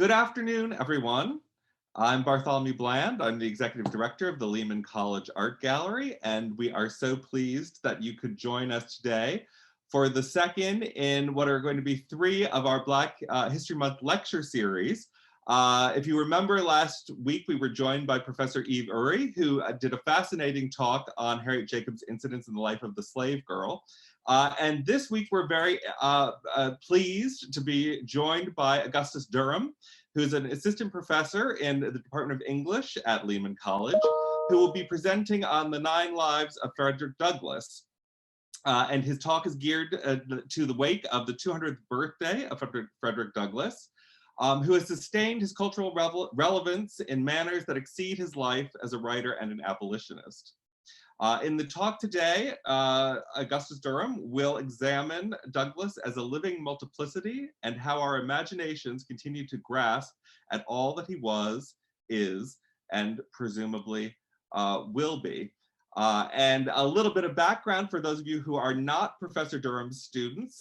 Good afternoon, everyone. I'm Bartholomew Bland. I'm the executive director of the Lehman College Art Gallery, and we are so pleased that you could join us today for the second in what are going to be three of our Black History Month lecture series. If you remember last week, we were joined by Professor Eve Uri, who did a fascinating talk on Harriet Jacobs' incidents in the life of the slave girl. And this week, we're very pleased to be joined by Augustus Durham, who's an assistant professor in the Department of English at Lehman College, who will be presenting on the 9 lives of Frederick Douglass. And his talk is geared to the wake of the 200th birthday of Frederick Douglass, who has sustained his cultural relevance in manners that exceed his life as a writer and an abolitionist. In the talk today, Augustus Durham will examine Douglass as a living multiplicity and how our imaginations continue to grasp at all that he was, is, and presumably will be. And a little bit of background for those of you who are not Professor Durham's students,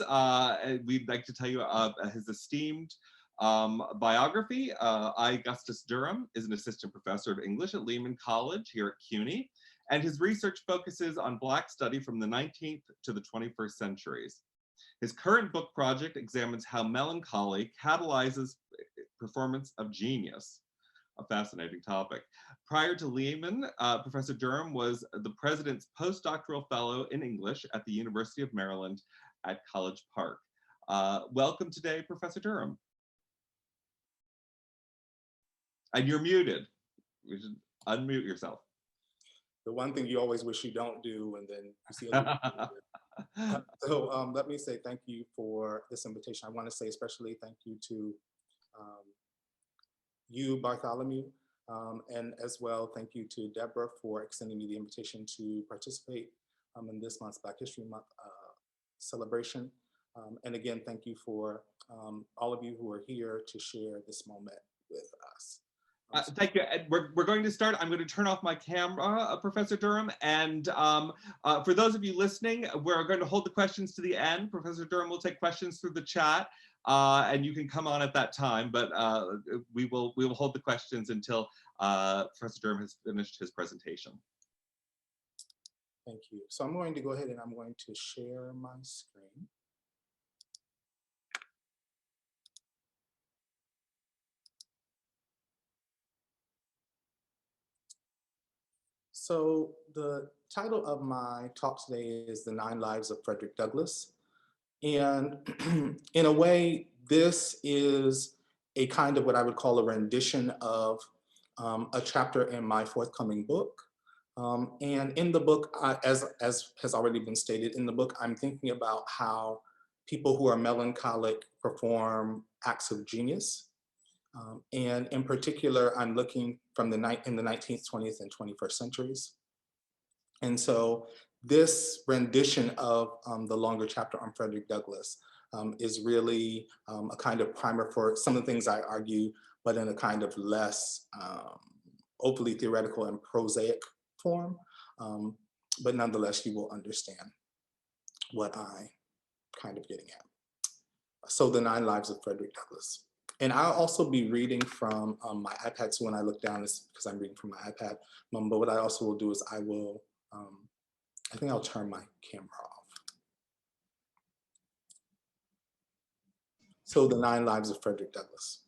we'd like to tell you of his esteemed biography. Augustus Durham is an assistant professor of English at Lehman College here at CUNY. And his research focuses on Black study from the 19th to the 21st centuries. His current book project examines how melancholy catalyzes performance of genius, a fascinating topic. Prior to Lehman, Professor Durham was the president's postdoctoral fellow in English at the University of Maryland at College Park. Welcome today, Professor Durham. And you're muted. You should unmute yourself. The one thing you always wish you don't do, and then you see other people. So let me say thank you for this invitation. I want to say especially thank you to you, Bartholomew, and as well thank you to Deborah for extending me the invitation to participate in this month's Black History Month celebration. And again, thank you for all of you who are here to share this moment with us. Thank you. We're going to start. I'm going to turn off my camera, Professor Durham. And for those of you listening, we're going to hold the questions to the end. Professor Durham will take questions through the chat, and you can come on at that time. But we will hold the questions until Professor Durham has finished his presentation. Thank you. So I'm going to go ahead and I'm going to share my screen. So the title of my talk today is The 9 Lives of Frederick Douglass. And in a way, this is a kind of what I would call a rendition of a chapter in my forthcoming book. And in the book, as has already been stated, in the book, I'm thinking about how people who are melancholic perform acts of genius. And in particular, I'm looking from in the 19th, 20th, and 21st centuries. And so this rendition of the longer chapter on Frederick Douglass is really a kind of primer for some of the things I argue, but in a kind of less overly theoretical and prosaic form. But nonetheless, you will understand what I'm kind of getting at. So the 9 Lives of Frederick Douglass. And I'll also be reading from my iPad. So when I look down, it's because I'm reading from my iPad. But what I also will do is I will, I think I'll turn my camera off. So the 9 Lives of Frederick Douglass.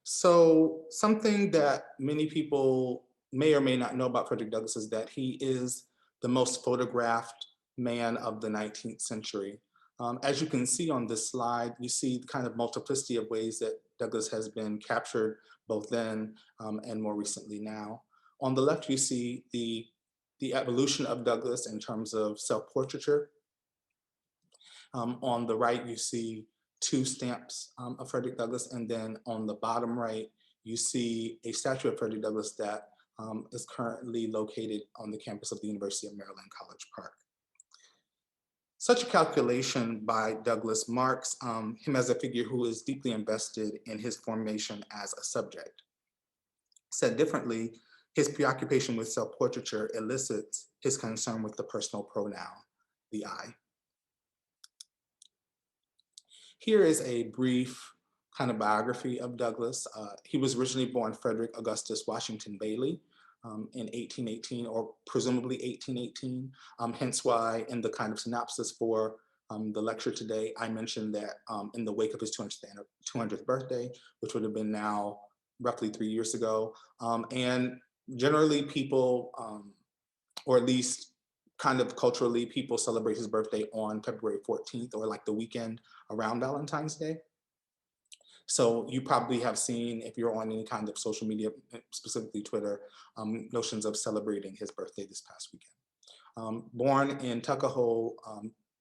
So something that many people may or may not know about Frederick Douglass is that he is the most photographed man of the 19th century. As you can see on this slide, you see the kind of multiplicity of ways that Douglass has been captured both then and more recently now. On the left, you see the evolution of Douglass in terms of self-portraiture. On the right, you see 2 stamps of Frederick Douglass, and then on the bottom right, you see a statue of Frederick Douglass that is currently located on the campus of the University of Maryland, College Park. Such a calculation by Douglass marks him as a figure who is deeply invested in his formation as a subject. Said differently, his preoccupation with self-portraiture elicits his concern with the personal pronoun, the I. Here is a brief kind of biography of Douglas. He was originally born Frederick Augustus Washington Bailey in 1818, or presumably 1818. Hence why in the kind of synopsis for the lecture today, I mentioned that in the wake of his 200th birthday, which would have been now roughly 3 years ago. And generally people, or at least kind of culturally, people celebrate his birthday on February 14th, or like the weekend around Valentine's Day. So you probably have seen, if you're on any kind of social media, specifically Twitter, notions of celebrating his birthday this past weekend. Born in Tuckahoe,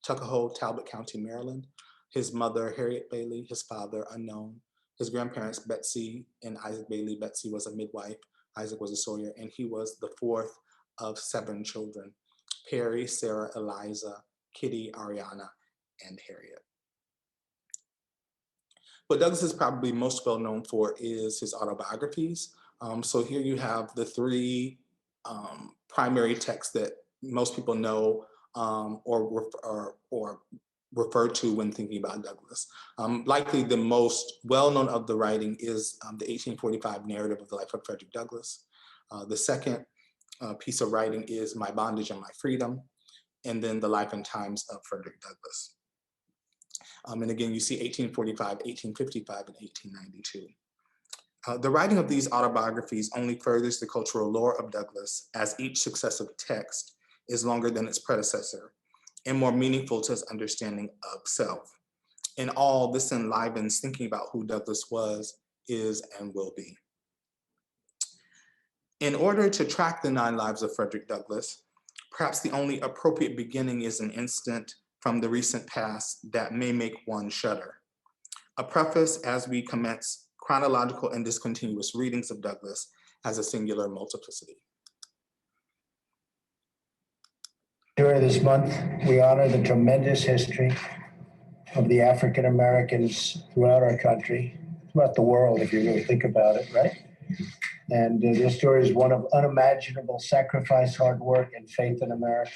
Talbot County, Maryland. His mother, Harriet Bailey, his father, unknown. His grandparents, Betsy and Isaac Bailey. Betsy was a midwife, Isaac was a sawyer, and he was the fourth of 7 children: Perry, Sarah, Eliza, Kitty, Ariana, and Harriet. What Douglas is probably most well known for is his autobiographies. So here you have the 3 primary texts that most people know or refer to when thinking about Douglas. Likely the most well-known of the writing is the 1845 narrative of the life of Frederick Douglass. The second piece of writing is My Bondage and My Freedom, and then The Life and Times of Frederick Douglass. And again, you see 1845, 1855, and 1892. The writing of these autobiographies only furthers the cultural lore of Douglas, as each successive text is longer than its predecessor and more meaningful to his understanding of self. In all, this enlivens thinking about who Douglas was, is, and will be. In order to track the 9 lives of Frederick Douglass, perhaps the only appropriate beginning is an incident from the recent past that may make one shudder. A preface as we commence chronological and discontinuous readings of Douglas as a singular multiplicity. During this month, we honor the tremendous history of the African Americans throughout our country, throughout the world, if you really think about it, right? And their story is one of unimaginable sacrifice, hard work, and faith in America.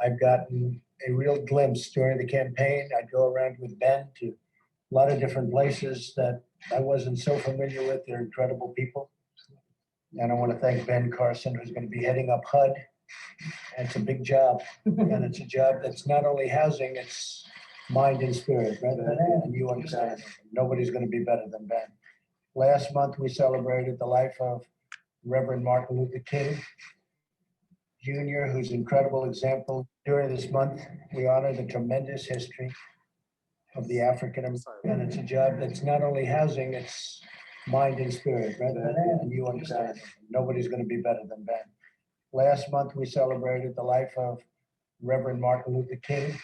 I've gotten a real glimpse during the campaign. I'd go around with Ben to a lot of different places that I wasn't so familiar with. They're incredible people. And I want to thank Ben Carson, who's going to be heading up HUD. It's a big job, and it's a job that's not only housing, it's mind and spirit, right? And you understand, nobody's going to be better than Ben. Last month, we celebrated the life of Reverend Martin Luther King Jr., who's an incredible example. During this month, we honor the tremendous history of the African American, and it's a job that's not only housing, it's mind and spirit, right? And you understand, nobody's going to be better than Ben. Last month, we celebrated the life of Reverend Martin Luther King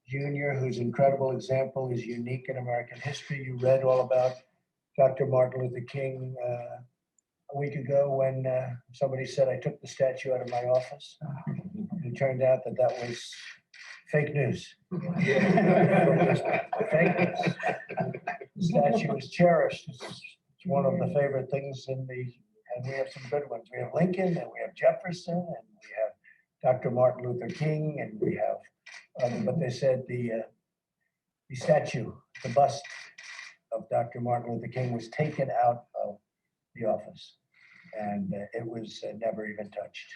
Jr., whose incredible example is unique in American history. You read all about Dr. Martin Luther King a week ago when somebody said I took the statue out of my office. It turned out that that was fake news. Fake news. The statue is cherished. It's one of the favorite things in the, and we have some good ones. We have Lincoln, and we have Jefferson, and we have Dr. Martin Luther King, and we have, but they said the statue, the bust of Dr. Martin Luther King was taken out of the office, and it was never even touched.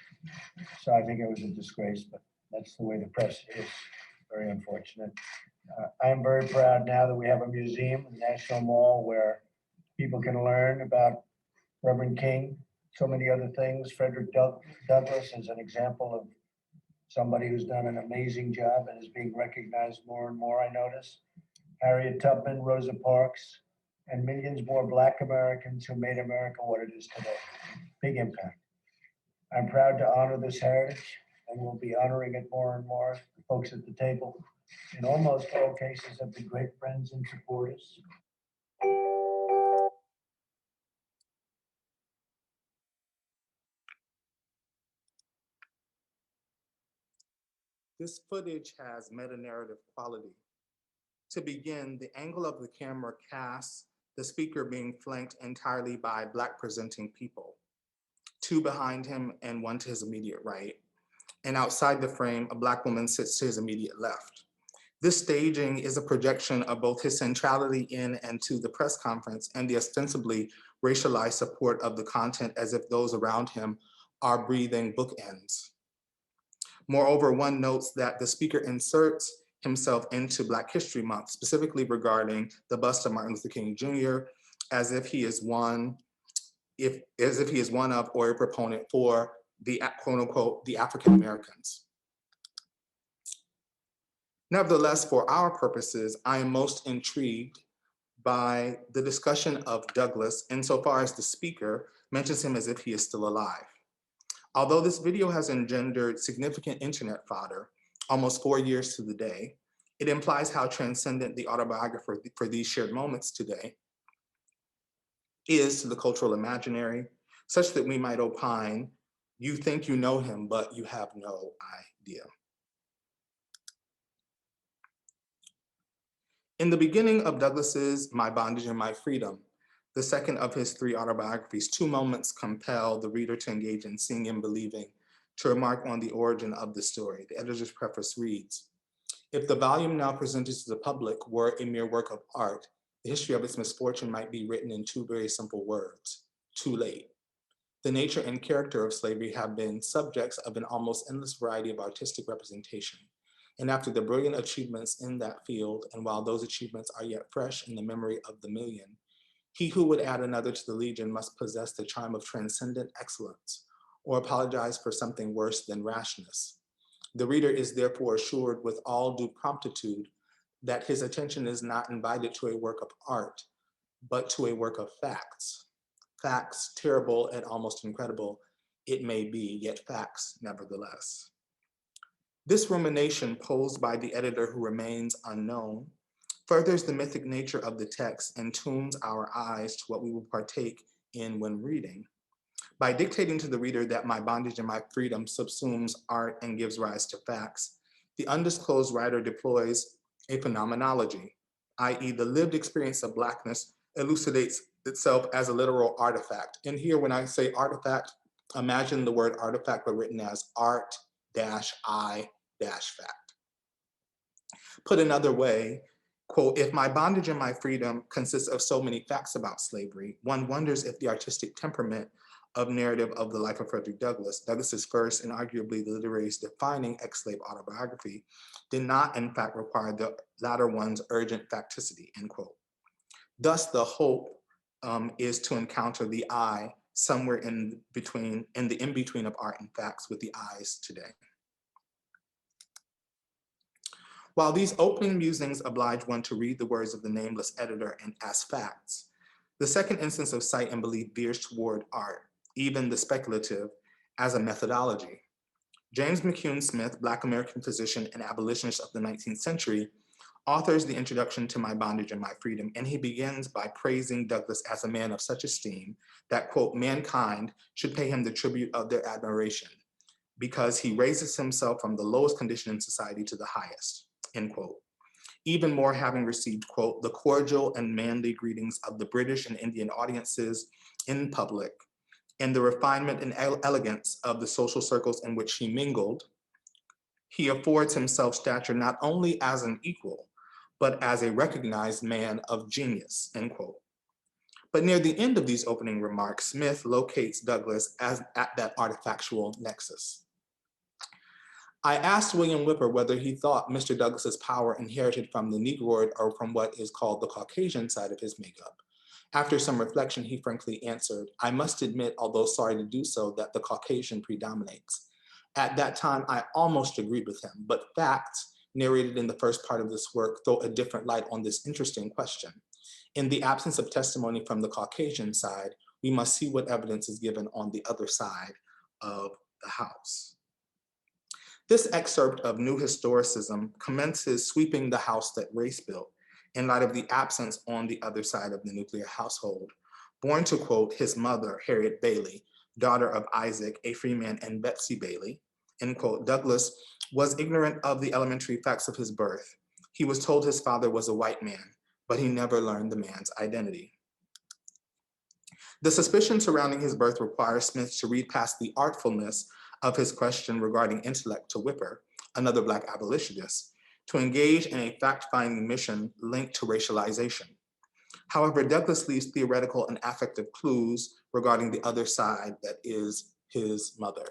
So I think it was a disgrace, but that's the way the press is. Very unfortunate. I am very proud now that we have a museum in the National Mall where people can learn about Reverend King, so many other things. Frederick Douglass is an example of somebody who's done an amazing job and is being recognized more and more, I notice. Harriet Tubman, Rosa Parks, and millions more Black Americans who made America what it is today. Big impact. I'm proud to honor this heritage, and we'll be honoring it more and more. The folks at the table, in almost all cases, have been great friends and supporters. This footage has meta-narrative quality. To begin, the angle of the camera casts the speaker being flanked entirely by Black presenting people, 2 behind him and 1 to his immediate right. And outside the frame, a Black woman sits to his immediate left. This staging is a projection of both his centrality in and to the press conference and the ostensibly racialized support of the content as if those around him are breathing bookends. Moreover, one notes that the speaker inserts himself into Black History Month, specifically regarding the bust of Martin Luther King Jr., as if he is one of or a proponent for the quote unquote, the African Americans. Nevertheless, for our purposes, I am most intrigued by the discussion of Douglas insofar as the speaker mentions him as if he is still alive. Although this video has engendered significant internet fodder, almost 4 years to the day, it implies how transcendent the autobiographer for these shared moments today is to the cultural imaginary, such that we might opine, you think you know him, but you have no idea. In the beginning of Douglas's My Bondage and My Freedom, the second of his 3 autobiographies, 2 moments compel the reader to engage in seeing and believing, to remark on the origin of the story. The editor's preface reads, if the volume now presented to the public were a mere work of art, the history of its misfortune might be written in 2 very simple words, too late. The nature and character of slavery have been subjects of an almost endless variety of artistic representation. And after the brilliant achievements in that field, and while those achievements are yet fresh in the memory of the million, he who would add another to the legion must possess the charm of transcendent excellence, or apologize for something worse than rashness. The reader is therefore assured with all due promptitude that his attention is not invited to a work of art, but to a work of facts. Facts, terrible and almost incredible it may be, yet facts nevertheless. This rumination posed by the editor who remains unknown furthers the mythic nature of the text and tunes our eyes to what we will partake in when reading. By dictating to the reader that My Bondage and My Freedom subsumes art and gives rise to facts, the undisclosed writer deploys a phenomenology, i.e. the lived experience of Blackness elucidates itself as a literal artifact. And here, when I say artifact, imagine the word artifact but written as art-i-fact. Put another way, quote, if My Bondage and My Freedom consists of so many facts about slavery, one wonders if the artistic temperament of narrative of the life of Frederick Douglass, Douglass's first and arguably the literary defining ex-slave autobiography, did not in fact require the latter one's urgent facticity, end quote. Thus the hope is to encounter the I somewhere in the in-between of art and facts with the eyes today. While these opening musings oblige one to read the words of the nameless editor and as facts, the second instance of sight and belief veers toward art, even the speculative, as a methodology. James Mckeon Smith, Black American physician and abolitionist of the 19th century, authors the introduction to My Bondage and My Freedom, and he begins by praising Douglass as a man of such esteem that, quote, mankind should pay him the tribute of their admiration because he raises himself from the lowest condition in society to the highest, end quote. Even more having received, quote, the cordial and manly greetings of the British and Indian audiences in public, and the refinement and elegance of the social circles in which he mingled, he affords himself stature not only as an equal, but as a recognized man of genius, end quote. But near the end of these opening remarks, Smith locates Douglass at that artifactual nexus. I asked William Whipper whether he thought Mr. Douglass's power inherited from the Negroid or from what is called the Caucasian side of his makeup. After some reflection, he frankly answered, I must admit, although sorry to do so, that the Caucasian predominates. At that time, I almost agreed with him, but facts narrated in the first part of this work throw a different light on this interesting question. In the absence of testimony from the Caucasian side, we must see what evidence is given on the other side of the house. This excerpt of New Historicism commences sweeping the house that race built in light of the absence on the other side of the nuclear household. Born to, quote, his mother, Harriet Bailey, daughter of Isaac, a freeman, and Betsy Bailey, end quote, Douglass was ignorant of the elementary facts of his birth. He was told his father was a white man, but he never learned the man's identity. The suspicion surrounding his birth requires Smith to read past the artfulness of his question regarding intellect to Whipper, another Black abolitionist, to engage in a fact-finding mission linked to racialization. However, Douglas leaves theoretical and affective clues regarding the other side that is his mother.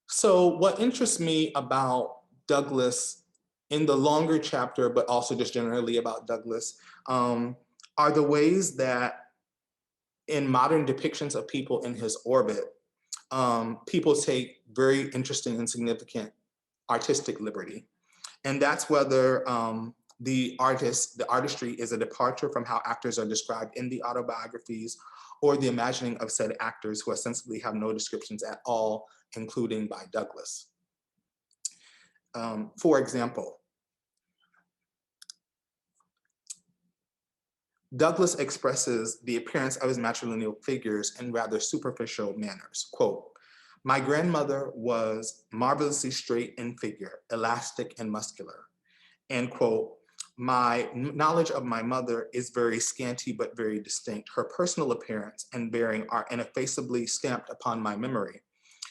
So what interests me about Douglas in the longer chapter, but also just generally about Douglas, are the ways that in modern depictions of people in his orbit, people take very interesting and significant artistic liberty. And that's whether the artistry is a departure from how actors are described in the autobiographies, or the imagining of said actors who ostensibly have no descriptions at all, including by Douglas. For example, Douglas expresses the appearance of his matrilineal figures in rather superficial manners. Quote, "My grandmother was marvelously straight in figure, elastic and muscular." And quote, "My knowledge of my mother is very scanty but very distinct. Her personal appearance and bearing are ineffaceably stamped upon my memory.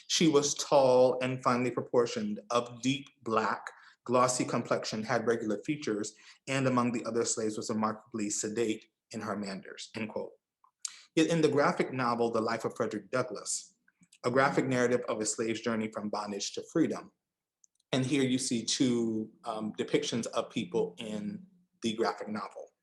She was tall and finely proportioned, of deep black, glossy complexion, had regular features, and among the other slaves was remarkably sedate in her manners," end quote. Yet in the graphic novel, The Life of Frederick Douglass, a graphic narrative of a slave's journey from bondage to freedom, and here you see two depictions of people in the graphic novel.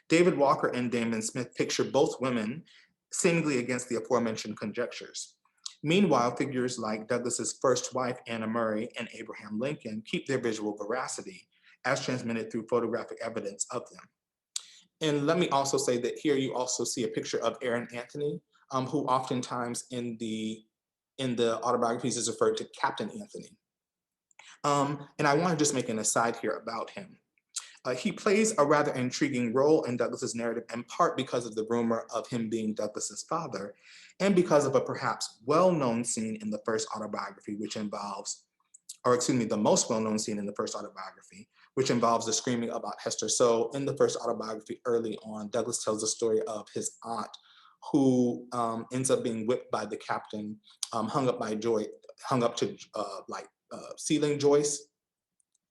David Walker and Damon Smith picture both women seemingly against the aforementioned conjectures. Meanwhile, figures like Douglas's first wife, Anna Murray, and Abraham Lincoln keep their visual veracity as transmitted through photographic evidence of them. And let me also say that here you also see a picture of Aaron Anthony, who oftentimes in the autobiographies is referred to Captain Anthony. And I want to just make an aside here about him. He plays a rather intriguing role in Douglas's narrative, in part because of the rumor of him being Douglas's father, and because of a perhaps well-known scene in the first autobiography, which involves, or excuse me, the most well-known scene in the first autobiography, which involves the screaming about Hester. So in the first autobiography early on, Douglas tells the story of his aunt who ends up being whipped by the captain, hung up to ceiling joists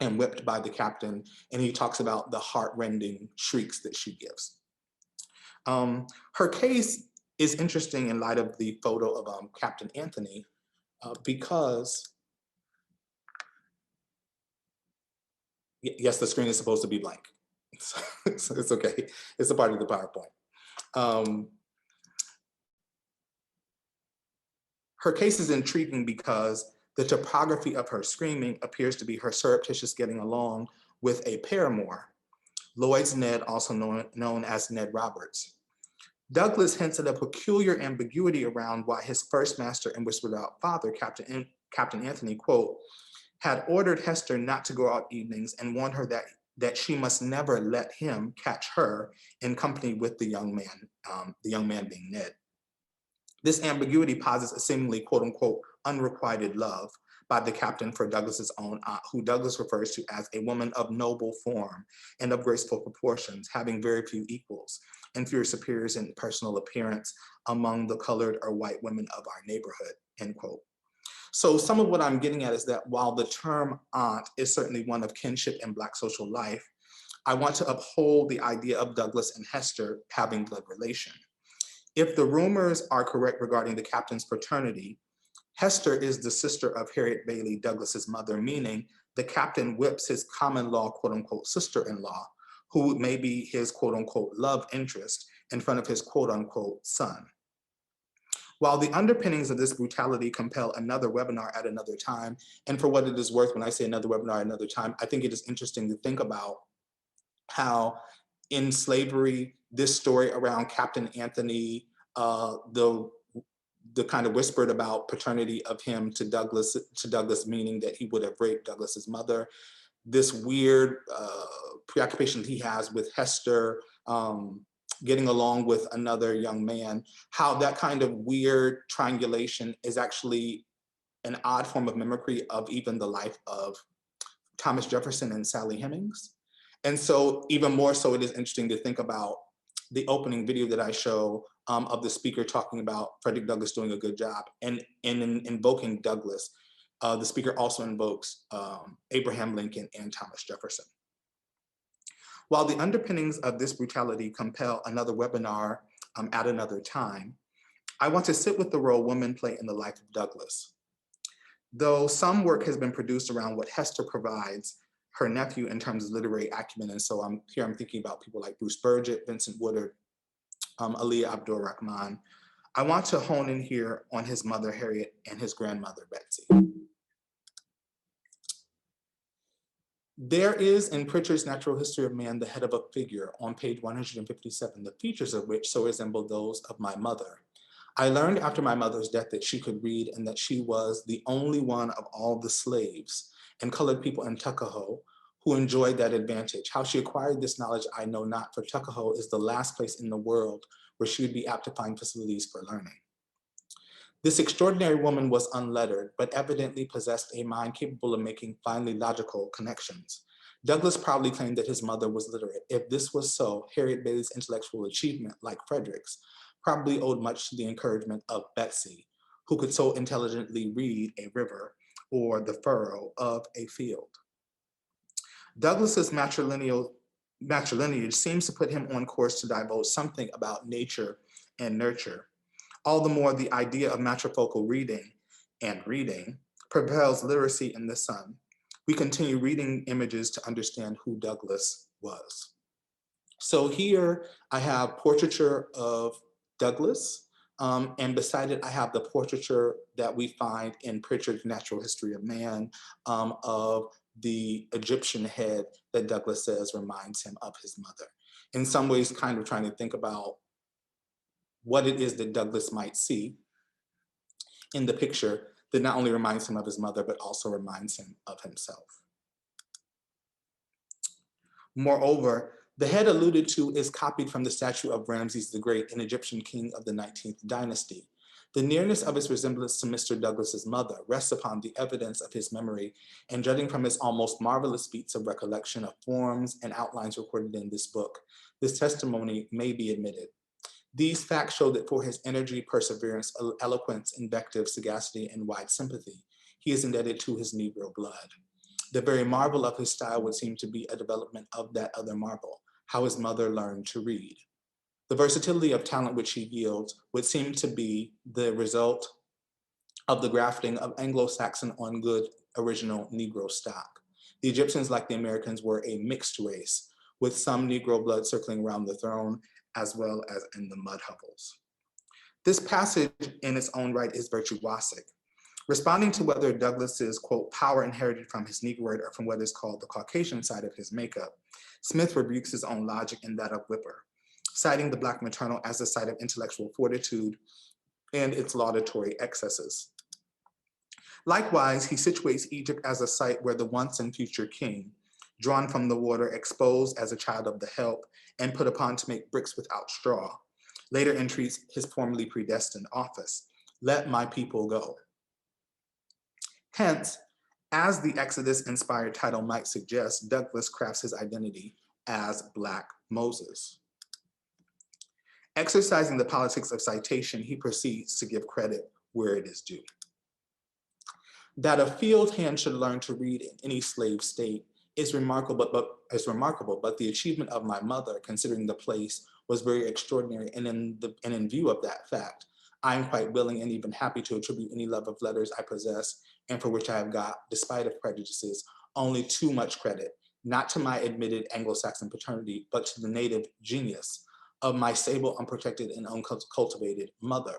and whipped by the captain. And he talks about the heart-rending shrieks that she gives. Her case is interesting in light of the photo of Captain Anthony because, yes, the screen is supposed to be blank. So it's okay, it's a part of the PowerPoint. Her case is intriguing because the topography of her screaming appears to be her surreptitious getting along with a paramour, Lloyd's Ned, also known as Ned Roberts. Douglas hints at a peculiar ambiguity around why his first master and whispered out father, Captain Anthony, quote, had ordered Hester not to go out evenings and warned her that she must never let him catch her in company with the young man being Ned. This ambiguity posits a seemingly quote unquote unrequited love by the captain for Douglas's own aunt, who Douglas refers to as a woman of noble form and of graceful proportions, having very few equals and fewer superiors in personal appearance among the colored or white women of our neighborhood, end quote. So some of what I'm getting at is that while the term aunt is certainly one of kinship in Black social life, I want to uphold the idea of Douglas and Hester having blood relation. If the rumors are correct regarding the captain's paternity, Hester is the sister of Harriet Bailey, Douglas's mother, meaning the captain whips his common law, quote unquote, sister-in-law, who may be his quote unquote love interest in front of his quote unquote son. While the underpinnings of this brutality compel another webinar at another time, and for what it is worth, when I say another webinar at another time, I think it is interesting to think about how in slavery, this story around Captain Anthony, the kind of whispered about paternity of him to Douglas, meaning that he would have raped Douglas's mother, this weird preoccupation he has with Hester, getting along with another young man, how that kind of weird triangulation is actually an odd form of mimicry of even the life of Thomas Jefferson and Sally Hemings. And so even more so, it is interesting to think about the opening video that I show of the speaker talking about Frederick Douglass doing a good job. And in invoking Douglass, the speaker also invokes Abraham Lincoln and Thomas Jefferson. While the underpinnings of this brutality compel another webinar at another time, I want to sit with the role women play in the life of Douglass. Though some work has been produced around what Hester provides her nephew in terms of literary acumen, and so I'm thinking about people like Bruce Burgett, Vincent Woodard, Aliyah Abdul-Rahman. I want to hone in here on his mother, Harriet, and his grandmother, Betsy. There is in Pritchard's Natural History of Man the head of a figure on page 157, the features of which so resemble those of my mother. I learned after my mother's death that she could read and that she was the only one of all the slaves and colored people in Tuckahoe who enjoyed that advantage. How she acquired this knowledge, I know not, for Tuckahoe is the last place in the world where she would be apt to find facilities for learning. This extraordinary woman was unlettered, but evidently possessed a mind capable of making finely logical connections. Douglass proudly claimed that his mother was literate. If this was so, Harriet Bailey's intellectual achievement, like Frederick's, probably owed much to the encouragement of Betsy, who could so intelligently read a river or the furrow of a field. Douglass's matrilineage seems to put him on course to divulge something about nature and nurture. All the more the idea of matrifocal reading and reading propels literacy in the son. We continue reading images to understand who Douglass was. So here I have portraiture of Douglass, and beside it I have the portraiture that we find in Pritchard's Natural History of Man of the Egyptian head that Douglass says reminds him of his mother. In some ways, kind of trying to think about what it is that Douglass might see in the picture that not only reminds him of his mother, but also reminds him of himself. Moreover, the head alluded to is copied from the statue of Ramses the Great, an Egyptian king of the 19th dynasty. The nearness of his resemblance to Mr. Douglass's mother rests upon the evidence of his memory, and judging from his almost marvelous feats of recollection of forms and outlines recorded in this book, this testimony may be admitted. These facts show that for his energy, perseverance, eloquence, invective, sagacity, and wide sympathy, he is indebted to his Negro blood. The very marvel of his style would seem to be a development of that other marvel, how his mother learned to read. The versatility of talent which he yields would seem to be the result of the grafting of Anglo-Saxon on good original Negro stock. The Egyptians, like the Americans, were a mixed race, with some Negro blood circling around the throne, as well as in the mud hovels. This passage in its own right is virtuosic. Responding to whether Douglass's, quote, power inherited from his Negroid or from what is called the Caucasian side of his makeup, Smith rebukes his own logic and that of Whipper, citing the Black maternal as a site of intellectual fortitude and its laudatory excesses. Likewise, he situates Egypt as a site where the once and future king, drawn from the water, exposed as a child of the help, and put upon to make bricks without straw, later entreats his formerly predestined office, let my people go. Hence, as the Exodus-inspired title might suggest, Douglass crafts his identity as Black Moses. Exercising the politics of citation, he proceeds to give credit where it is due. That a field hand should learn to read in any slave state is remarkable, but the achievement of my mother, considering the place, was very extraordinary. And in view of that fact, I am quite willing and even happy to attribute any love of letters I possess and for which I have got, despite of prejudices, only too much credit, not to my admitted Anglo-Saxon paternity, but to the native genius of my sable, unprotected, and uncultivated mother,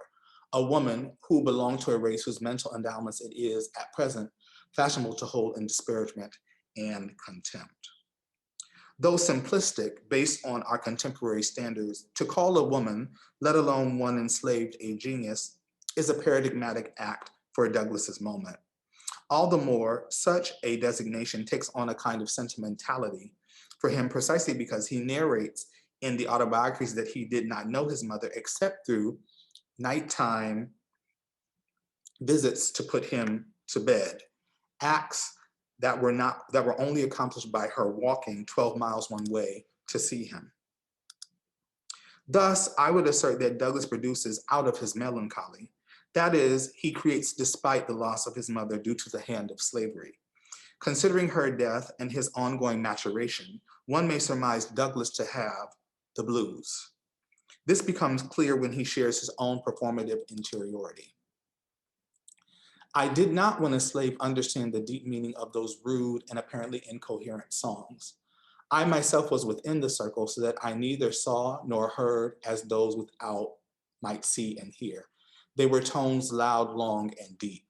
a woman who belonged to a race whose mental endowments it is, at present, fashionable to hold in disparagement and contempt. Though simplistic, based on our contemporary standards, to call a woman, let alone one enslaved, a genius, is a paradigmatic act for Douglass's moment. All the more, such a designation takes on a kind of sentimentality for him precisely because he narrates in the autobiographies that he did not know his mother except through nighttime visits to put him to bed, acts that were only accomplished by her walking 12 miles one way to see him. Thus, I would assert that Douglass produces out of his melancholy. That is, he creates despite the loss of his mother due to the hand of slavery. Considering her death and his ongoing maturation, one may surmise Douglass to have the blues. This becomes clear when he shares his own performative interiority. I did not, when a slave, understand the deep meaning of those rude and apparently incoherent songs. I myself was within the circle so that I neither saw nor heard as those without might see and hear. They were tones loud, long, and deep.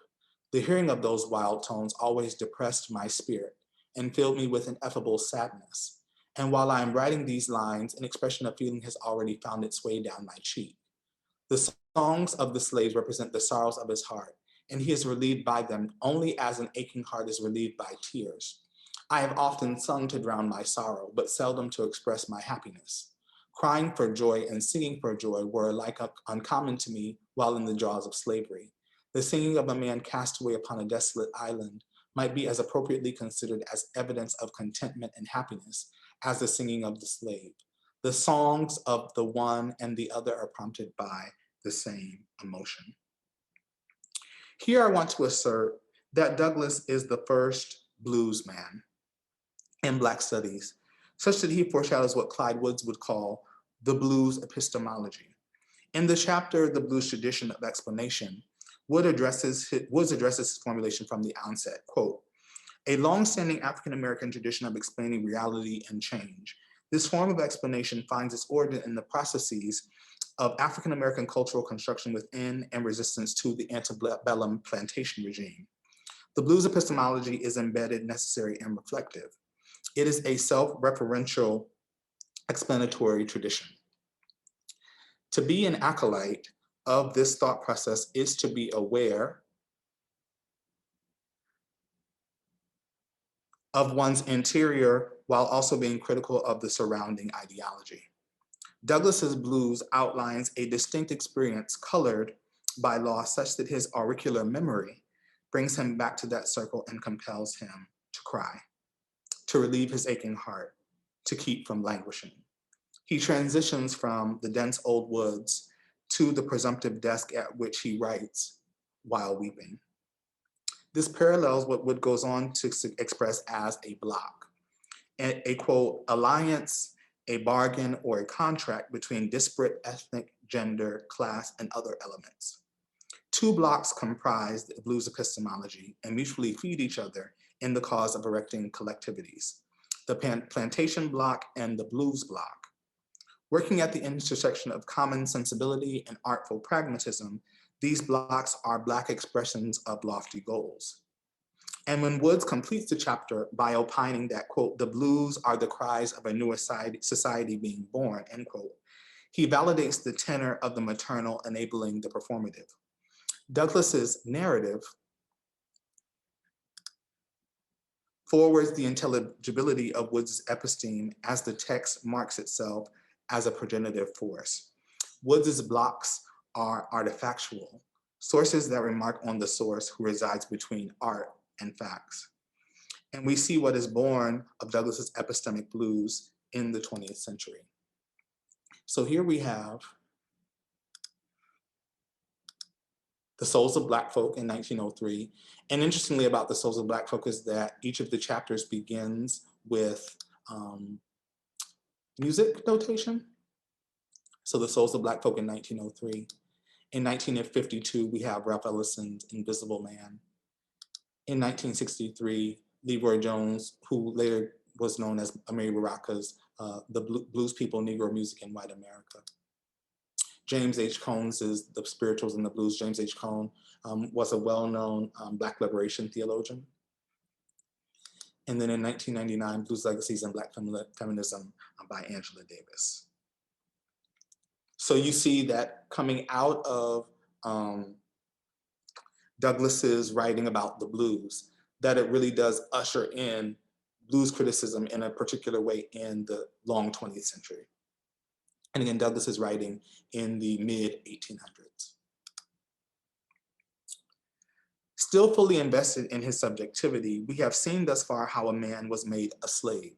The hearing of those wild tones always depressed my spirit and filled me with ineffable sadness. And while I am writing these lines, an expression of feeling has already found its way down my cheek. The songs of the slaves represent the sorrows of his heart, and he is relieved by them only as an aching heart is relieved by tears. I have often sung to drown my sorrow, but seldom to express my happiness. Crying for joy and singing for joy were alike uncommon to me while in the jaws of slavery. The singing of a man cast away upon a desolate island might be as appropriately considered as evidence of contentment and happiness as the singing of the slave. The songs of the one and the other are prompted by the same emotion. Here I want to assert that Douglass is the first blues man in Black studies, such that he foreshadows what Clyde Woods would call the blues epistemology. In the chapter, The Blues Tradition of Explanation, Woods addresses his formulation from the onset, quote, "A long-standing African-American tradition of explaining reality and change. This form of explanation finds its origin in the processes of African-American cultural construction within and resistance to the antebellum plantation regime. The blues epistemology is embedded, necessary, and reflective. It is a self-referential explanatory tradition. To be an acolyte of this thought process is to be aware of one's interior while also being critical of the surrounding ideology. Douglass's blues outlines a distinct experience colored by loss such that his auricular memory brings him back to that circle and compels him to cry, to relieve his aching heart, to keep from languishing. He transitions from the dense old woods to the presumptive desk at which he writes while weeping. This parallels what Wood goes on to express as a block, a quote, alliance, a bargain, or a contract between disparate ethnic, gender, class, and other elements. Two blocks comprise the blues epistemology and mutually feed each other in the cause of erecting collectivities, the plantation block and the blues block. Working at the intersection of common sensibility and artful pragmatism, these blocks are Black expressions of lofty goals. And when Woods completes the chapter by opining that, quote, the blues are the cries of a newer society being born, end quote, he validates the tenor of the maternal enabling the performative. Douglass's narrative forwards the intelligibility of Woods' episteme as the text marks itself as a progenitive force. Woods' blocks are artifactual, sources that remark on the source who resides between art and facts. And we see what is born of Douglas's epistemic blues in the 20th century. So here we have The Souls of Black Folk in 1903. And interestingly about The Souls of Black Folk is that each of the chapters begins with music notation. So The Souls of Black Folk in 1903. In 1952, we have Ralph Ellison's Invisible Man. In 1963, Leroy Jones, who later was known as Amiri Baraka's The Blues People, Negro Music in White America. James H. Cone's is The Spirituals and the Blues. James H. Cone was a well-known Black liberation theologian. And then in 1999, Blues Legacies and Black Feminism by Angela Davis. So you see that coming out of Douglass's writing about the blues, that it really does usher in blues criticism in a particular way in the long 20th century. And again, Douglass is writing in the mid-1800s. Still fully invested in his subjectivity, we have seen thus far how a man was made a slave,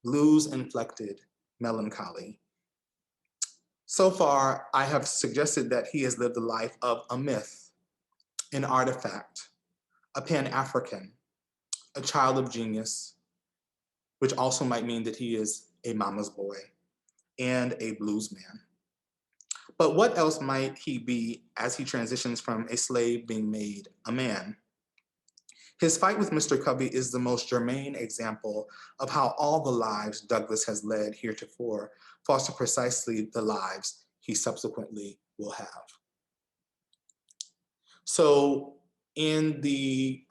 blues-inflected melancholy. So far, I have suggested that he has lived the life of a myth, an artifact, a Pan-African, a child of genius, which also might mean that he is a mama's boy and a blues man. But what else might he be as he transitions from a slave being made a man? His fight with Mr. Covey is the most germane example of how all the lives Douglas has led heretofore foster precisely the lives he subsequently will have. So in the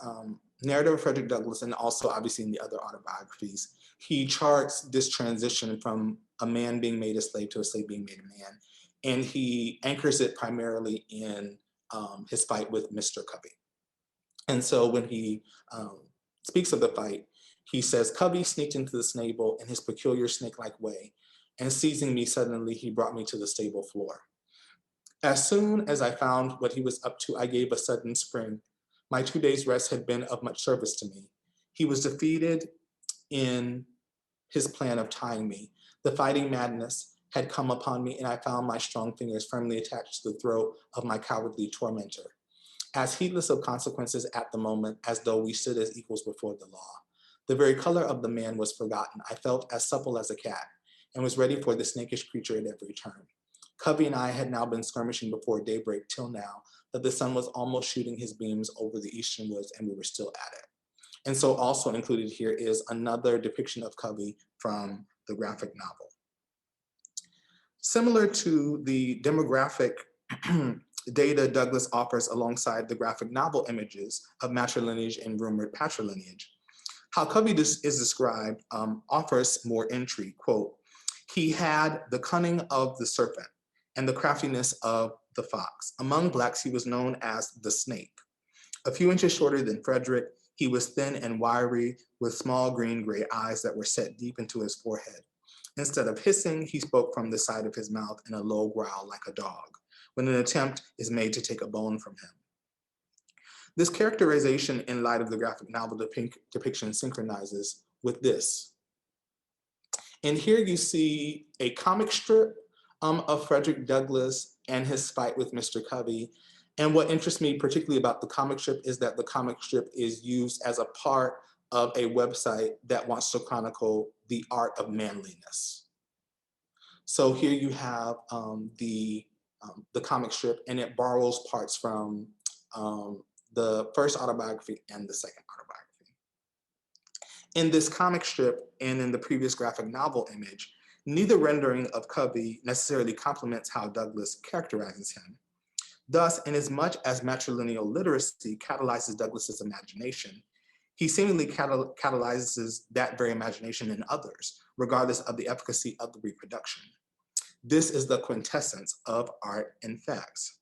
narrative of Frederick Douglass, and also obviously in the other autobiographies, he charts this transition from a man being made a slave to a slave being made a man. And he anchors it primarily in his fight with Mr. Covey. And so when he speaks of the fight, he says, Covey sneaked into the stable in his peculiar snake-like way, and seizing me suddenly, he brought me to the stable floor. As soon as I found what he was up to, I gave a sudden spring. My 2 days' rest had been of much service to me. He was defeated in his plan of tying me. The fighting madness had come upon me, and I found my strong fingers firmly attached to the throat of my cowardly tormentor. As heedless of consequences at the moment, as though we stood as equals before the law. The very color of the man was forgotten. I felt as supple as a cat, and was ready for the snakish creature at every turn. Covey and I had now been skirmishing before daybreak till now that the sun was almost shooting his beams over the eastern woods, and we were still at it. And so also included here is another depiction of Covey from the graphic novel. Similar to the demographic data Douglas offers alongside the graphic novel images of matrilineage and rumored patrilineage, how Covey is described offers more intrigue. Quote, he had the cunning of the serpent and the craftiness of the fox. Among Blacks, he was known as the snake. A few inches shorter than Frederick, he was thin and wiry with small green-gray eyes that were set deep into his forehead. Instead of hissing, he spoke from the side of his mouth in a low growl like a dog, when an attempt is made to take a bone from him. This characterization in light of the graphic novel depiction synchronizes with this. And here you see a comic strip of Frederick Douglass and his fight with Mr. Covey. And what interests me particularly about the comic strip is that the comic strip is used as a part of a website that wants to chronicle the art of manliness. So here you have the comic strip, and it borrows parts from the first autobiography and the second autobiography. In this comic strip and in the previous graphic novel image, neither rendering of Covey necessarily complements how Douglas characterizes him. Thus, inasmuch as matrilineal literacy catalyzes Douglas's imagination, he seemingly catalyzes that very imagination in others, regardless of the efficacy of the reproduction. This is the quintessence of art and facts.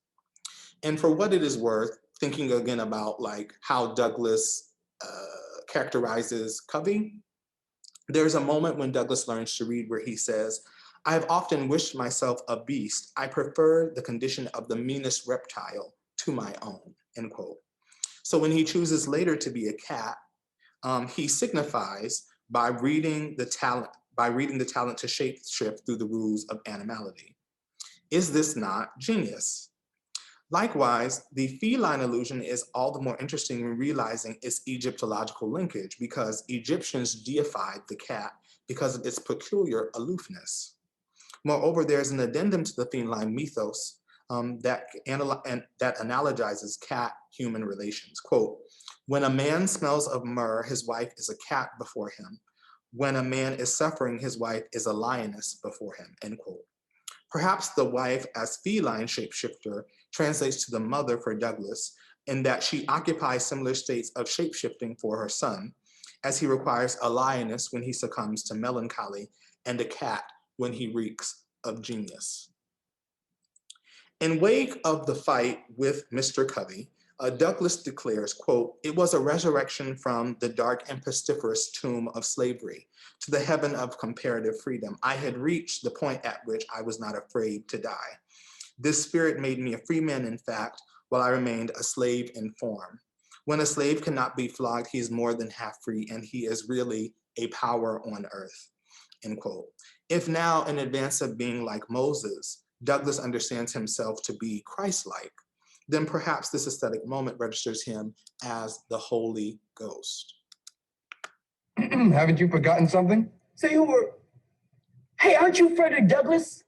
And for what it is worth, thinking again about like how Douglas characterizes Covey, there's a moment when Douglas learns to read where he says, I have often wished myself a beast. I prefer the condition of the meanest reptile to my own, end quote. So when he chooses later to be a cat, he signifies by reading the talent to shape-shift through the rules of animality. Is this not genius? Likewise, the feline illusion is all the more interesting when realizing its Egyptological linkage, because Egyptians deified the cat because of its peculiar aloofness. Moreover, there's an addendum to the feline mythos that analogizes cat-human relations. Quote, when a man smells of myrrh, his wife is a cat before him. When a man is suffering, his wife is a lioness before him, end quote. Perhaps the wife as feline shapeshifter translates to the mother for Douglas in that she occupies similar states of shapeshifting for her son, as he requires a lioness when he succumbs to melancholy and a cat when he reeks of genius. In wake of the fight with Mr. Covey, Douglas declares, quote, it was a resurrection from the dark and pestiferous tomb of slavery to the heaven of comparative freedom. I had reached the point at which I was not afraid to die. This spirit made me a free man, in fact, while I remained a slave in form. When a slave cannot be flogged, he is more than half free, and he is really a power on earth, end quote. If now, in advance of being like Moses, Douglas understands himself to be Christ-like, then perhaps this aesthetic moment registers him as the Holy Ghost. Haven't you forgotten something? So you were, hey, aren't you Frederick Douglass?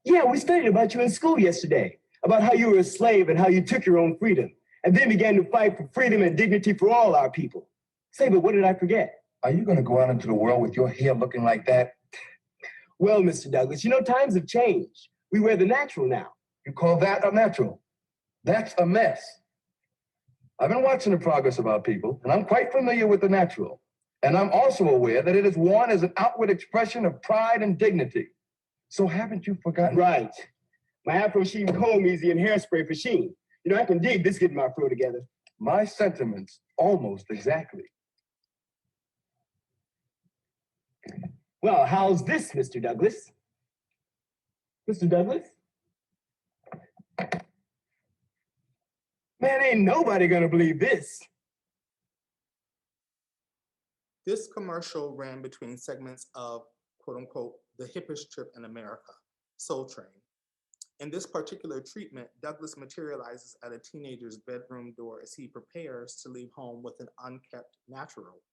Yeah, we studied about you in school yesterday, about how you were a slave and how you took your own freedom, and then began to fight for freedom and dignity for all our people. Say, but what did I forget? Are you going to go out into the world with your hair looking like that? Well, Mr. Douglas, you know, times have changed. We wear the natural now. You call that a natural? That's a mess. I've been watching the progress of our people, and I'm quite familiar with the natural. And I'm also aware that it is worn as an outward expression of pride and dignity. So haven't you forgotten? Right. My Afro Sheen comb easy and hairspray for Sheen. You know, I can dig this getting my fro together. My sentiments, almost exactly. Well, how's this, Mr. Douglas? Mr. Douglas? Man, ain't nobody gonna believe this. This commercial ran between segments of, quote unquote, the hippest trip in America, Soul Train. In this particular treatment, Douglas materializes at a teenager's bedroom door as he prepares to leave home with an unkept natural.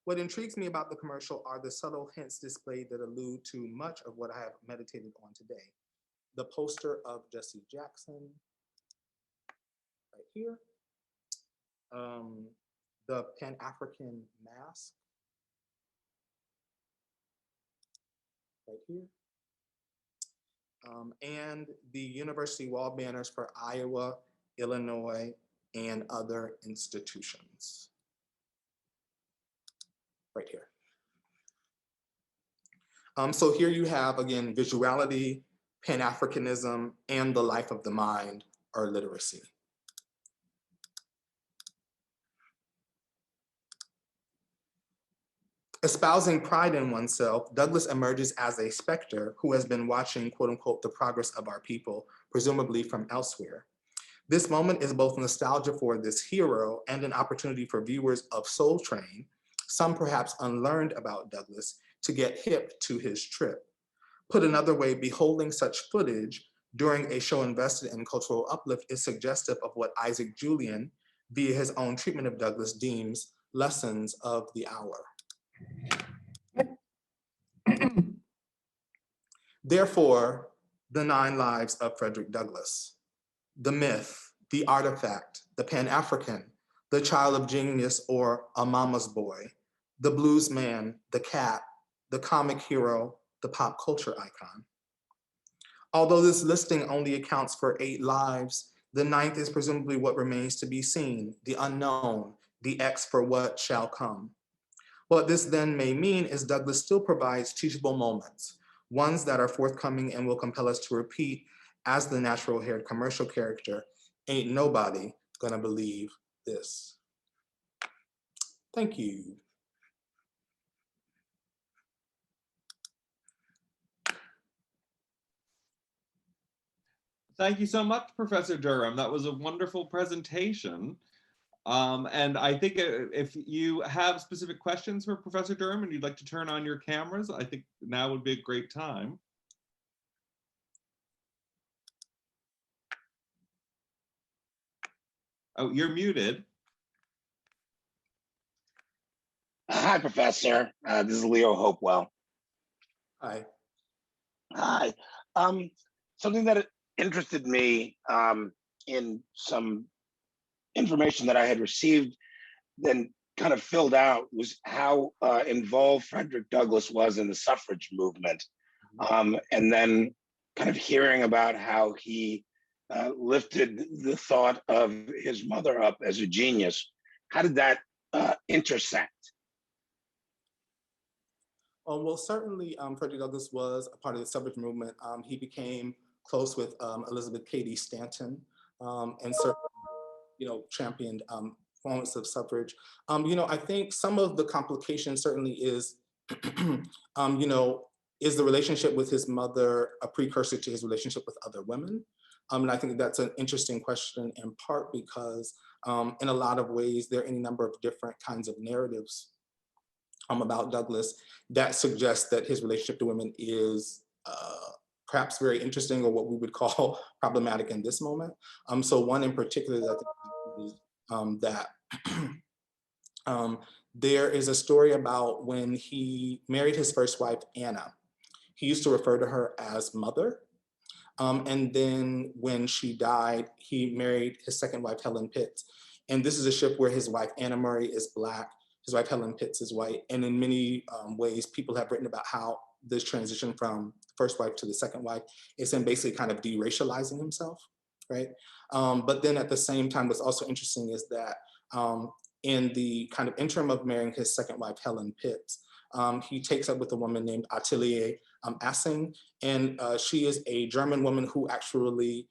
What intrigues me about the commercial are the subtle hints displayed that allude to much of what I have meditated on today. The poster of Jesse Jackson, right here. The Pan-African mask, right here. And the university wall banners for Iowa, Illinois, and other institutions. Right here. So here you have, again, visuality, Pan-Africanism, and the life of the mind, or literacy. Espousing pride in oneself, Douglas emerges as a specter who has been watching, quote unquote, the progress of our people, presumably from elsewhere. This moment is both nostalgia for this hero and an opportunity for viewers of Soul Train, some perhaps unlearned about Douglas, to get hip to his trip. Put another way, beholding such footage during a show invested in cultural uplift is suggestive of what Isaac Julian, via his own treatment of Douglas, deems lessons of the hour. Therefore, the 9 lives of Frederick Douglass, the myth, the artifact, the Pan-African, the child of genius or a mama's boy, the blues man, the cat, the comic hero, the pop culture icon. Although this listing only accounts for 8 lives, the 9th is presumably what remains to be seen, the unknown, the X for what shall come. What this then may mean is Douglas still provides teachable moments, ones that are forthcoming and will compel us to repeat as the natural-haired commercial character, ain't nobody gonna believe this. Thank you. Thank you so much, Professor Durham. That was a wonderful presentation. And I think if you have specific questions for Professor Durham and you'd like to turn on your cameras, I think now would be a great time. Oh, you're muted. Hi, Professor. This is Leo Hopewell. Hi. Hi. Something that interested me in some information that I had received, then kind of filled out, was how involved Frederick Douglass was in the suffrage movement. And then kind of hearing about how he lifted the thought of his mother up as a genius. How did that intersect? Well, certainly Frederick Douglass was a part of the suffrage movement. He became close with Elizabeth Cady Stanton and certainly, championed forms of suffrage. I think some of the complication certainly is, is the relationship with his mother a precursor to his relationship with other women? And I think that's an interesting question in part because in a lot of ways, there are any number of different kinds of narratives about Douglass that suggests that his relationship to women is perhaps very interesting or what we would call problematic in this moment. So one in particular that I think is that there is a story about when he married his first wife, Anna. He used to refer to her as mother. And then when she died, he married his second wife, Helen Pitts. And this is a ship where his wife, Anna Murray, is Black, his wife, Helen Pitts, is white. And in many ways, people have written about how this transition from first wife to the second wife is him basically kind of deracializing himself, right? But then at the same time, what's also interesting is that in the kind of interim of marrying his second wife, Helen Pitts, he takes up with a woman named Atelier Assing, and she is a German woman who actually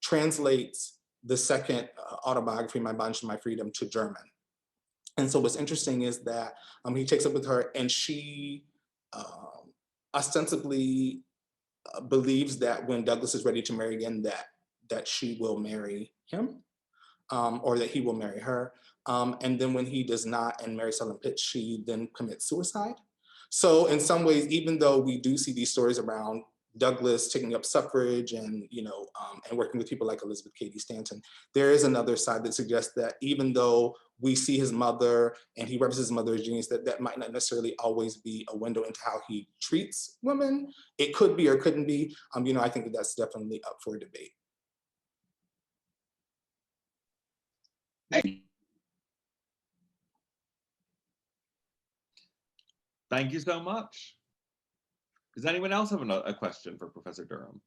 translates the second autobiography, My Bondage and My Freedom, to German. And so what's interesting is that he takes up with her, and she ostensibly believes that when Douglas is ready to marry again, that she will marry him, or that he will marry her. And then when he does not and marries Helen Pitts, she then commits suicide. So in some ways, even though we do see these stories around Douglas taking up suffrage and and working with people like Elizabeth Cady Stanton, there is another side that suggests that even though we see his mother and he represents his mother as genius, that might not necessarily always be a window into how he treats women. It could be or couldn't be. I think that's definitely up for debate. Thank you. Thank you so much. Does anyone else have a question for Professor Durham?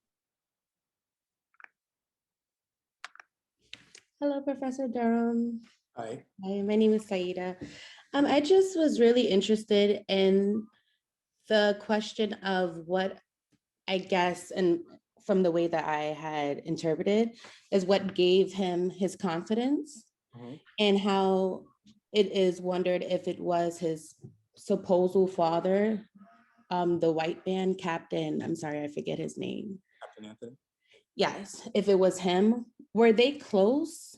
Hello, Professor Durham. Hi. Hi, my name is Saida. I just was really interested in the question of what I guess, and from the way that I had interpreted, is what gave him his confidence, and how it is wondered if it was his supposed father, the white man captain, I'm sorry, I forget his name. Captain Anthony? Yes, if it was him, were they close